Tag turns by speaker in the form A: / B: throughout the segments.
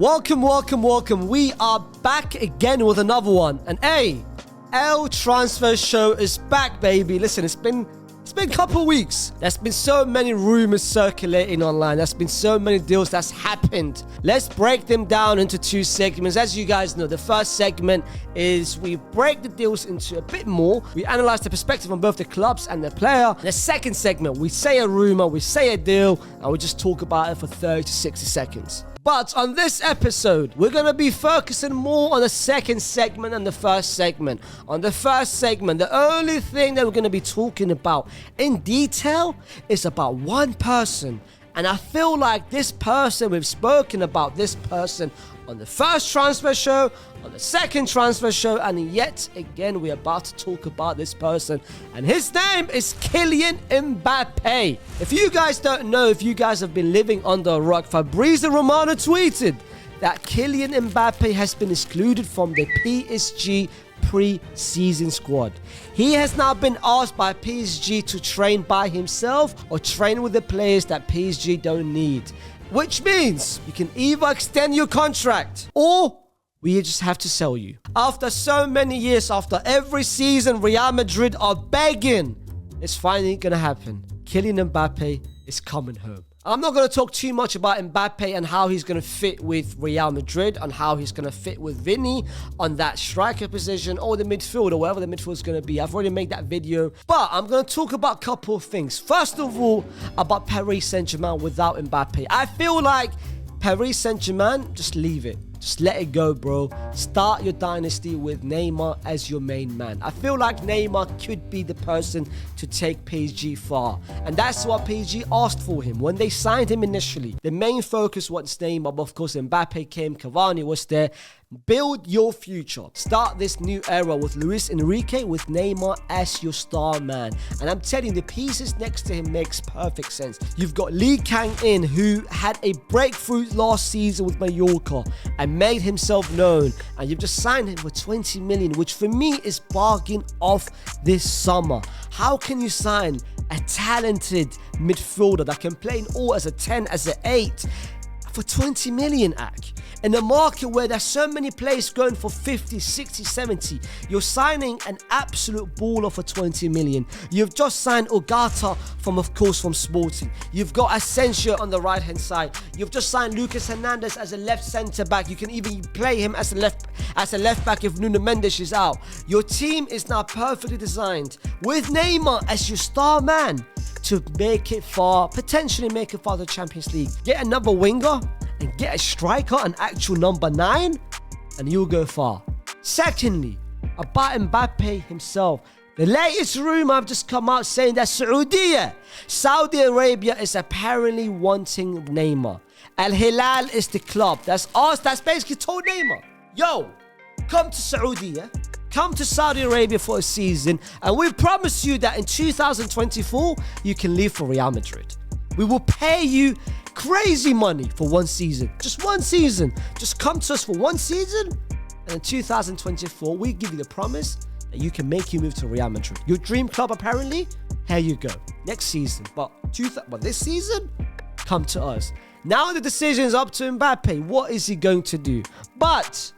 A: Welcome. We are back again with another one. And hey, L Transfer Show is back, baby. Listen, it's been a couple weeks. There's been so many rumors circulating online. There's been so many deals that's happened. Let's break them down into two segments. As you guys know, the first segment is we break the deals into a bit more. We analyze the perspective on both the clubs and the player. The second segment, we say a rumor, we say a deal, and we just talk about it for 30 to 60 seconds. But on this episode, we're going to be focusing more on the second segment than the first segment. On the first segment, the only thing that we're going to be talking about in detail is about one person. And I feel like this person, we've spoken about this person on the first transfer show, on the second transfer show, and yet again, we're about to talk about this person. And his name is Kylian Mbappe. If you guys don't know, if you guys have been living under a rock, Fabrizio Romano tweeted that Kylian Mbappe has been excluded from the PSG pre-season squad. He has now been asked by PSG to train by himself or train with the players that PSG don't need. Which means you can either extend your contract or we just have to sell you. After so many years, after every season Real Madrid are begging, it's finally going to happen. Kylian Mbappe is coming home. I'm not going to talk too much about Mbappe and how he's going to fit with Real Madrid and how he's going to fit with Vinny on that striker position or the midfield or wherever the midfield is going to be. I've already made that video. But I'm going to talk about a couple of things. First of all, about Paris Saint-Germain without Mbappe. I feel like Paris Saint-Germain, just leave it. Just let it go, bro. Start your dynasty with Neymar as your main man. I feel like Neymar could be the person to take PSG far. And that's what PSG asked for him when they signed him initially. The main focus was Neymar, but of course Mbappe came, Cavani was there. Build your future. Start this new era with Luis Enrique, with Neymar as your star man. And I'm telling you, the pieces next to him makes perfect sense. You've got Lee Kang-in, who had a breakthrough last season with Mallorca and made himself known. And you've just signed him for 20 million, which for me is bargain off this summer. How can you sign a talented midfielder that can play in all as a 10, as an 8 for 20 million, Ak? In a market where there's so many players going for 50, 60, 70, you're signing an absolute baller for 20 million. You've just signed Ogata from Sporting. You've got Asensio on the right-hand side. You've just signed Lucas Hernandez as a left centre-back. You can even play him as a left back if Nuno Mendes is out. Your team is now perfectly designed with Neymar as your star man to make it far, potentially make it far to the Champions League. Get another winger and get a striker, an actual number 9, and you'll go far. Secondly, about Mbappe himself. The latest rumor have just come out saying that Saudi Arabia is apparently wanting Neymar. Al Hilal is the club that's basically told Neymar, yo, come to Saudi, come to Saudi Arabia for a season, and we promise you that in 2024, you can leave for Real Madrid. We will pay you crazy money for one season. Just one season. Just come to us for one season, and in 2024, we give you the promise that you can make you move to Real Madrid. Your dream club, apparently, here you go. Next season. But this season, come to us. Now the decision is up to Mbappe. What is he going to do? But,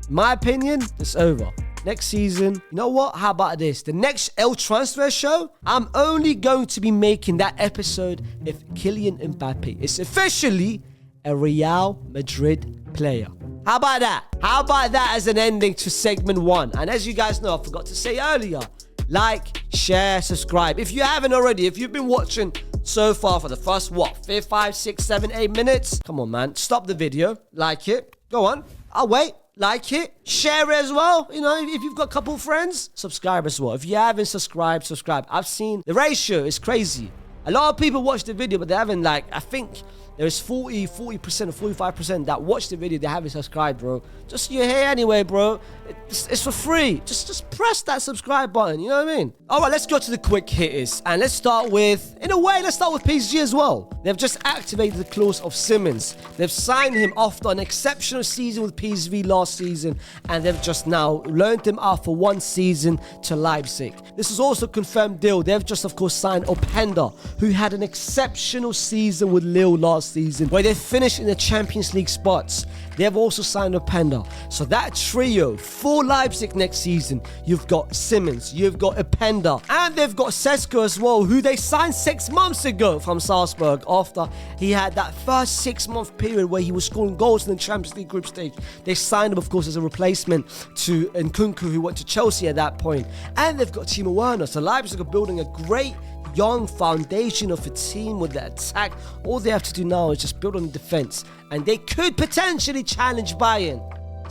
A: in my opinion, it's over. Next season, you know what? How about this? The next L Transfer Show, I'm only going to be making that episode if Kylian Mbappe is officially a Real Madrid player. How about that? How about that as an ending to segment 1? And as you guys know, I forgot to say earlier, like, share, subscribe. If you haven't already, if you've been watching so far for the first, 5, 6, 7, 8 minutes, come on, man. Stop the video. Like it. Go on. I'll wait. Like it, share it as well. You know, if you've got a couple friends, subscribe as well. If you haven't subscribed, subscribe. I've seen the ratio is crazy. A lot of people watch the video, but they haven't, I think there's 40% or 45% that watch the video, they haven't subscribed, bro. Just you're here anyway, bro. It's for free. Just press that subscribe button, you know what I mean? All right, let's go to the quick hitters. And let's start with PSG as well. They've just activated the clause of Simmons. They've signed him after an exceptional season with PSV last season, and they've just now loaned him out for 1 season to Leipzig. This is also a confirmed deal. They've just, of course, signed Openda, who had an exceptional season with Lille last season, where they finished in the Champions League spots. They have also signed Openda. So that trio for Leipzig next season, you've got Simmons, you've got Openda, and they've got Sesko as well, who they signed 6 months ago from Salzburg after he had that first 6-month period where he was scoring goals in the Champions League group stage. They signed him, of course, as a replacement to Nkunku, who went to Chelsea at that point. And they've got Timo Werner. So Leipzig are building a great young foundation of a team with the attack. All they have to do now is just build on the defense, and they could potentially challenge Bayern.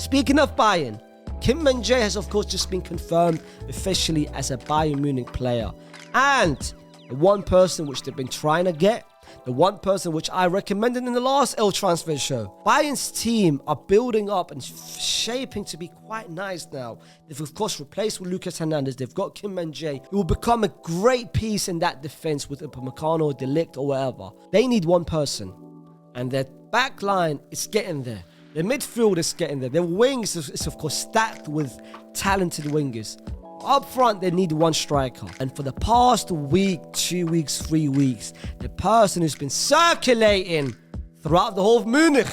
A: Speaking of Bayern, Kim Min-jae has of course just been confirmed officially as a Bayern Munich player. And the one person which they've been trying to get, the one person which I recommended in the last El Transfer show, Bayern's team are building up and shaping to be quite nice now. They've of course replaced with Lucas Hernandez. They've got Kim Min-jae, who will become a great piece in that defense with Upamecano, De Ligt or whatever. They need one person, and their back line is getting there. Their midfield is getting there. Their wings is of course stacked with talented wingers. Up front, they need one striker. And for the past week, 2 weeks, 3 weeks, the person who's been circulating throughout the whole of Munich,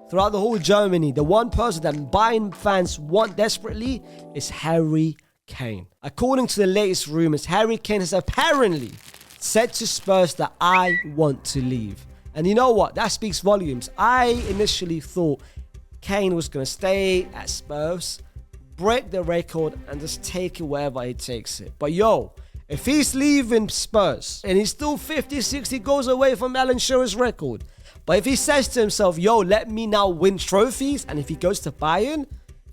A: throughout the whole of Germany, the one person that Bayern fans want desperately is Harry Kane. According to the latest rumors, Harry Kane has apparently said to Spurs that I want to leave. And you know what? That speaks volumes. I initially thought Kane was going to stay at Spurs, break the record, and just take it wherever he takes it. But yo, if he's leaving Spurs and he's still 50, 60 goals away from Alan Shearer's record, but if he says to himself, yo, let me now win trophies, and if he goes to Bayern,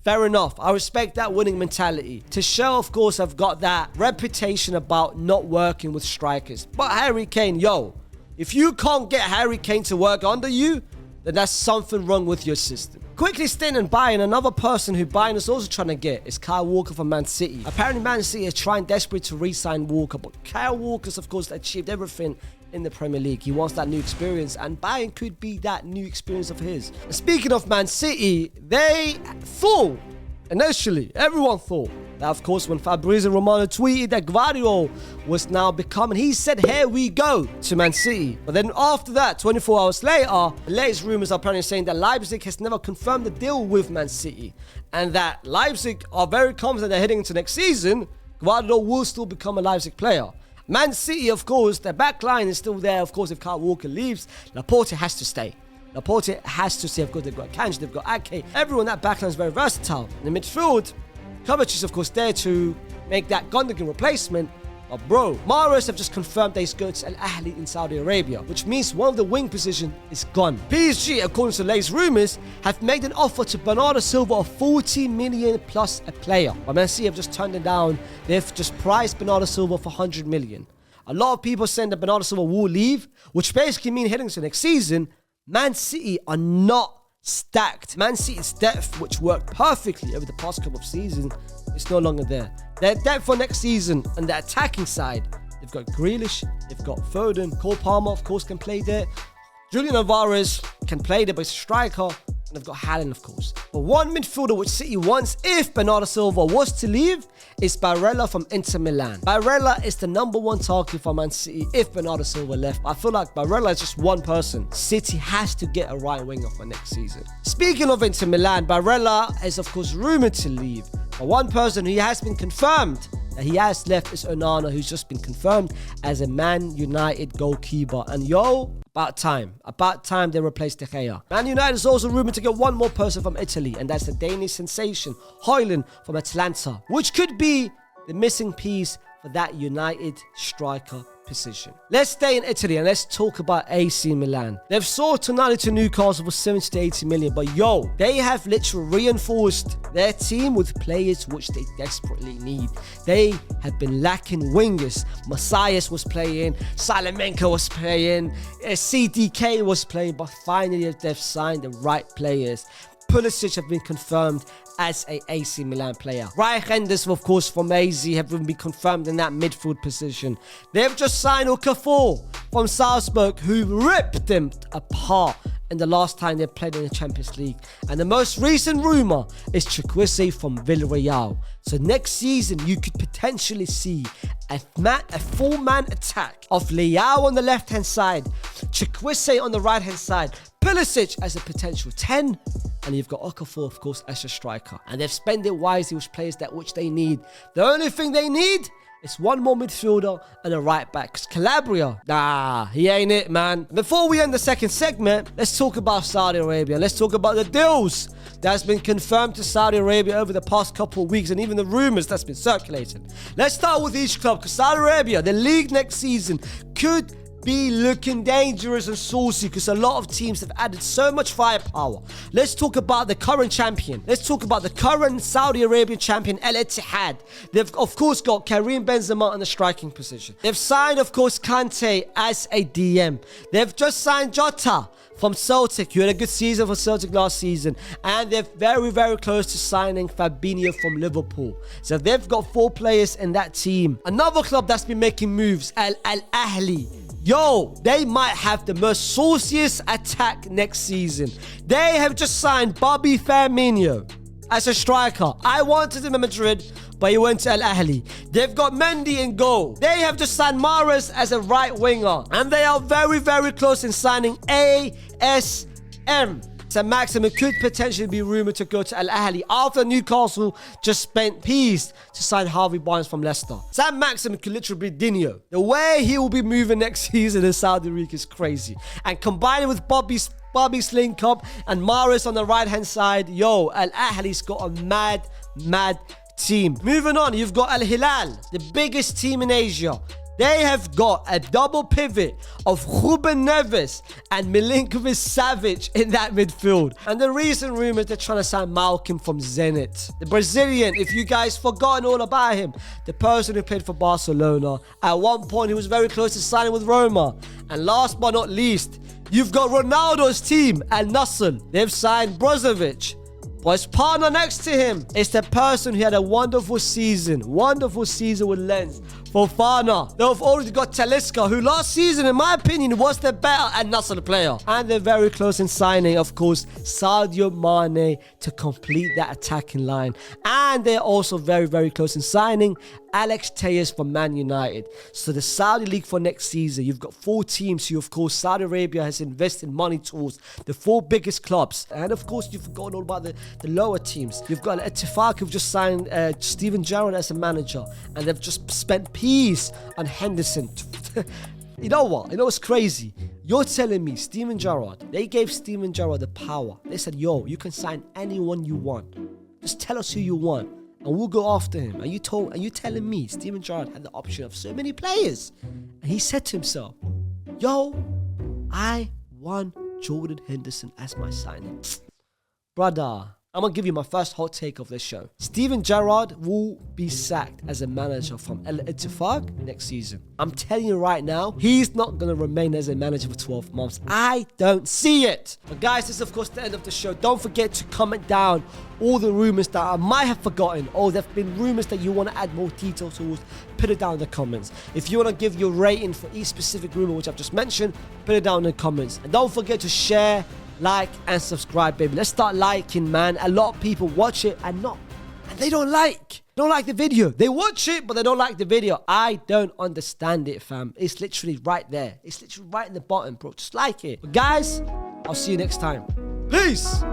A: fair enough. I respect that winning mentality. Tuchel, of course, have got that reputation about not working with strikers. But Harry Kane, yo, if you can't get Harry Kane to work under you, then that's something wrong with your system. Quickly staying in Bayern, another person who Bayern is also trying to get is Kyle Walker from Man City. Apparently Man City is trying desperately to re-sign Walker, but Kyle Walker's of course achieved everything in the Premier League. He wants that new experience, and Bayern could be that new experience of his. And speaking of Man City, they thought, initially, everyone thought, that of course when Fabrizio Romano tweeted that Gvardiol was now becoming, he said, here we go to Man City. But then after that, 24 hours later, the latest rumors are apparently saying that Leipzig has never confirmed the deal with Man City, and that Leipzig are very confident they're heading into next season, Gvardiol will still become a Leipzig player. Man City, of course, their back line is still there. Of course, if Kyle Walker leaves, Laporte has to stay. Laporte has to stay. Of course, they've got Kanji, they've got Ake. Everyone in that backline is very versatile. In the midfield, Kovacic is of course there to make that Gundogan replacement. But bro, Mahrez have just confirmed that he's going to Al Ahly in Saudi Arabia, which means one of the wing position is gone. PSG, according to the latest rumors, have made an offer to Bernardo Silva of 40 million plus a player. But Man City have just turned it down. They've just priced Bernardo Silva for 100 million. A lot of people saying that Bernardo Silva will leave, which basically means heading to next season, Man City are not stacked. Man City's depth, which worked perfectly over the past couple of seasons, is no longer there. Their depth for next season on the attacking side, they've got Grealish, they've got Foden, Cole Palmer, of course, can play there. Julian Alvarez can play there, but he's a striker. And they've got Haaland, of course. But one midfielder which City wants, if Bernardo Silva was to leave, is Barella from Inter Milan. Barella is the #1 target for Man City if Bernardo Silva left. I feel like Barella is just one person. City has to get a right winger for next season. Speaking of Inter Milan, Barella is of course rumored to leave. But one person who has been confirmed that he has left is Onana, who's just been confirmed as a Man United goalkeeper. And yo, about time they replaced De Gea. Man United is also rumored to get one more person from Italy, and that's the Danish sensation Højlund from Atalanta, which could be the missing piece for that United striker position. Let's stay in Italy and let's talk about AC Milan. They've sold Tonali to Newcastle for 70 to 80 million, but yo, they have literally reinforced their team with players which they desperately need. They have been lacking wingers. Messias was playing, Salamenko was playing, CDK was playing, but finally they've signed the right players. Pulisic have been confirmed as a AC Milan player. Raheem Henderson, of course, from AZ have been confirmed in that midfield position. They've just signed Okafor from Salzburg, who ripped them apart and the last time they played in the Champions League. And the most recent rumour is Chukwueze from Villarreal. So next season, you could potentially see a four-man attack of Leao on the left-hand side, Chukwueze on the right-hand side, Pulisic as a potential 10, and you've got Okafor, of course, as a striker. And they've spent it wisely with players which they need. The only thing they need is one more midfielder and a right back. Because Calabria, nah, he ain't it, man. Before we end the second segment, let's talk about Saudi Arabia. Let's talk about the deals that's been confirmed to Saudi Arabia over the past couple of weeks, and even the rumours that's been circulating. Let's start with each club, because Saudi Arabia, the league next season, could be looking dangerous and saucy because a lot of teams have added so much firepower. Let's talk about the current champion. Let's talk about the current Saudi Arabian champion, Al Ittihad. They've, of course, got Karim Benzema in the striking position. They've signed, of course, Kante as a DM. They've just signed Jota from Celtic, who had a good season for Celtic last season. And they're very, very close to signing Fabinho from Liverpool. So they've got 4 players in that team. Another club that's been making moves, Al Ahly. Yo, they might have the most sauciest attack next season. They have just signed Bobby Firmino as a striker. I wanted him in Madrid, but he went to Al Ahly. They've got Mendy in goal. They have just signed Mahrez as a right winger. And they are very, very close in signing ASM. Sam Maximin could potentially be rumoured to go to Al Ahly after Newcastle just spent peas to sign Harvey Barnes from Leicester. Sam Maximin could literally be Dinho. The way he will be moving next season in Saudi Arabia is crazy. And combining with Bobby's link up and Mahrez on the right-hand side, yo, Al Ahly's got a mad team. Moving on, you've got Al Hilal, the biggest team in Asia. They have got a double pivot of Ruben Neves and Milinkovic-Savic in that midfield. And the recent rumours they're trying to sign Malcolm from Zenit. The Brazilian, if you guys forgotten all about him, the person who played for Barcelona. At one point, he was very close to signing with Roma. And last but not least, you've got Ronaldo's team, Al Nassr. They've signed Brozovic. But his partner next to him is the person who had a wonderful season with Lens, Fofana. They've already got Talisca, who last season, in my opinion, was the better Al Nassr player. And they're very close in signing, of course, Sadio Mane to complete that attacking line. And they're also very, very close in signing Alex Telles from Man United. So the Saudi League for next season, you've got 4 teams who, of course, Saudi Arabia has invested money towards. The 4 biggest clubs. And, of course, you've forgotten all about the lower teams. You've got Al-Ittifaq, who've just signed Steven Gerrard as a manager. And they've just spent peas on Henderson. You know what? You know what's crazy? You're telling me Steven Gerrard, they gave Steven Gerrard the power. They said, yo, you can sign anyone you want. Just tell us who you want, and we'll go after him. And you telling me Steven Gerrard had the option of so many players. And he said to himself, yo, I want Jordan Henderson as my signing. Brother, I'm going to give you my first hot take of this show. Steven Gerrard will be sacked as a manager from Al-Ittifaq next season. I'm telling you right now, he's not going to remain as a manager for 12 months. I don't see it. But guys, this is of course the end of the show. Don't forget to comment down all the rumours that I might have forgotten, or there have been rumours that you want to add more detail towards. Put it down in the comments. If you want to give your rating for each specific rumour which I've just mentioned, put it down in the comments. And don't forget to share, like and subscribe, baby. Let's start liking, man. A lot of people watch it and they don't like the video. They watch it, but they don't like the video. I don't understand it, fam. It's literally right there. It's literally right in the bottom, bro. Just like it. But guys, I'll see you next time. Peace.